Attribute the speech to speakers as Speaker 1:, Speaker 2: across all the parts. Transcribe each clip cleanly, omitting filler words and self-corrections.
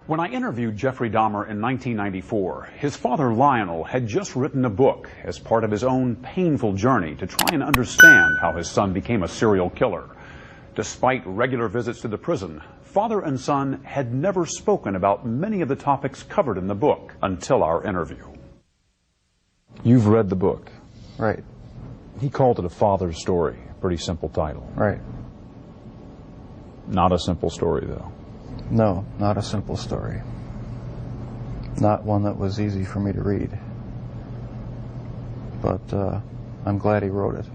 Speaker 1: When I interviewed Jeffrey Dahmer in 1994, his father Lionel had just written a book as part of his own painful journey to try and understand how his son became a serial killer. Despite regular visits to the prison, father and son had never spoken about many of the topics covered in the book until our interview. You've read the book.
Speaker 2: Right.
Speaker 1: He called it a father's story. Pretty simple title.
Speaker 2: Right.
Speaker 1: Not a simple story, though.
Speaker 2: No, not a simple story. Not one that was easy for me to read. But I'm glad he wrote it.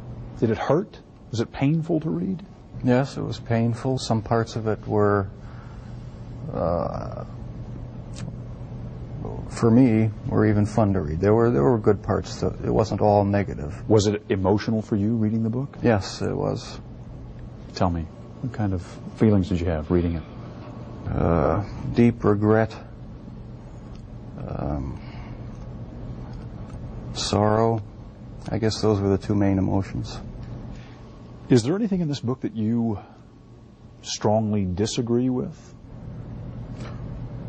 Speaker 1: Did it hurt? Was it painful to read?
Speaker 2: Yes, it was painful. Some parts of it were, for me, were even fun to read. There were good parts. It wasn't all negative.
Speaker 1: Was it emotional for you reading the book?
Speaker 2: Yes, it was.
Speaker 1: Tell me, what kind of feelings did you have reading it?
Speaker 2: Deep regret, sorrow. I guess those were the two main emotions.
Speaker 1: Is there anything in this book that you strongly disagree with?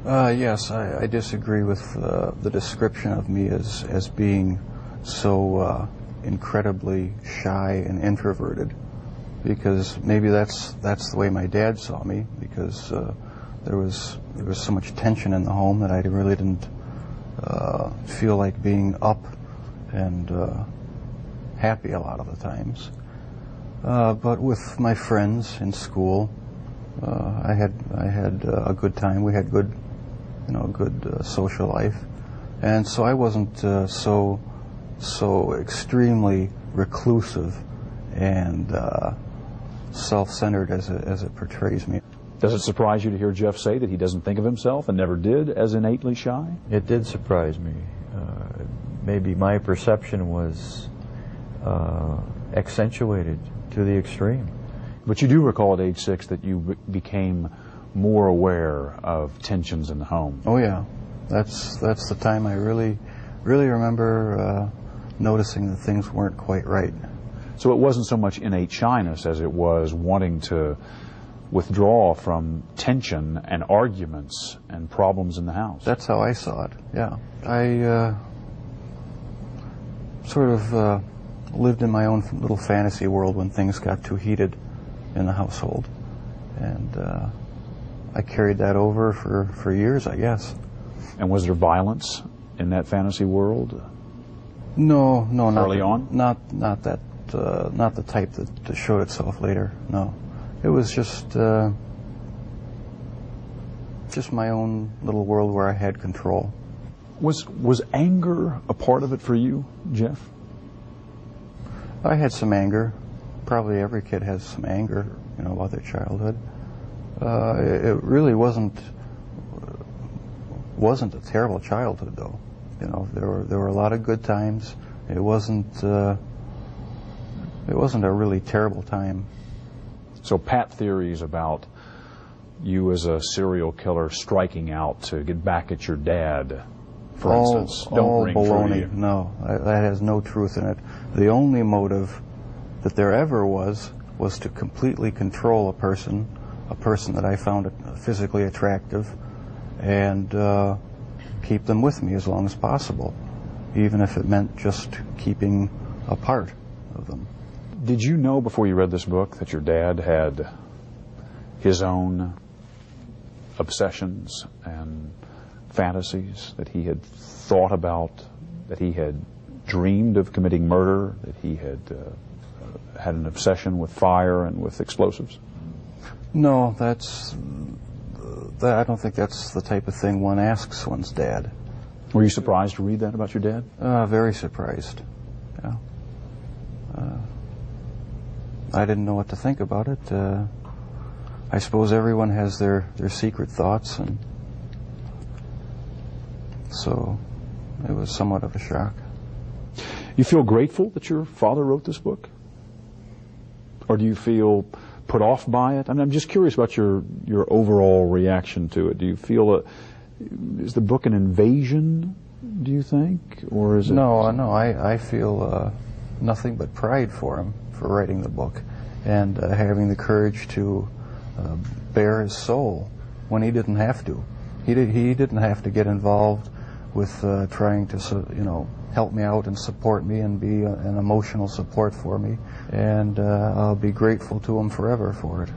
Speaker 2: Yes, I disagree with the description of me as being so incredibly shy and introverted, because maybe that's the way my dad saw me, because there was so much tension in the home that I really didn't feel like being up and happy a lot of the times. But with my friends in school, I had a good time. We had good social life, and so I wasn't so extremely reclusive and self-centered as it portrays me.
Speaker 1: Does it surprise you to hear Jeff say that he doesn't think of himself and never did as innately shy?
Speaker 3: It did surprise me. Maybe my perception was accentuated to the extreme.
Speaker 1: But you do recall at age 6 that you became more aware of tensions in the home.
Speaker 2: Oh yeah, that's the time I really remember noticing that things weren't quite right.
Speaker 1: So it wasn't so much innate shyness as it was wanting to withdraw from tension and arguments and problems in the house.
Speaker 2: That's how I saw it, yeah. I sort of lived in my own little fantasy world when things got too heated in the household. And I carried that over for years, I guess.
Speaker 1: And was there violence in that fantasy world?
Speaker 2: No, not
Speaker 1: early on?
Speaker 2: Not that, not the type that showed itself later, no. It was just my own little world where I had control.
Speaker 1: Was anger a part of it for you, Jeff?
Speaker 2: I had some anger. Probably every kid has some anger, about their childhood. It really wasn't a terrible childhood, though. There were a lot of good times. It wasn't a really terrible time.
Speaker 1: So pat theories about you as a serial killer striking out to get back at your dad, for instance, don't ring true to you.
Speaker 2: No, that has no truth in it. The only motive that there ever was to completely control a person that I found physically attractive, and keep them with me as long as possible, even if it meant just keeping a part of them.
Speaker 1: Did you know before you read this book that your dad had his own obsessions and fantasies, that he had thought about, that he had dreamed of committing murder, that he had had an obsession with fire and with explosives?
Speaker 2: No, I don't think that's the type of thing one asks one's dad.
Speaker 1: Were you surprised to read that about your dad?
Speaker 2: Very surprised, yeah. I didn't know what to think about it. I suppose everyone has their secret thoughts, and so it was somewhat of a shock.
Speaker 1: You feel grateful that your father wrote this book? Or do you feel put off by it? I mean, I'm just curious about your overall reaction to it. Do you feel is the book an invasion, do you think? Or is it...
Speaker 2: No, I feel nothing but pride for him for writing the book and having the courage to bare his soul when he didn't have to. He didn't have to get involved with trying to help me out and support me and be an emotional support for me, and I'll be grateful to him forever for it.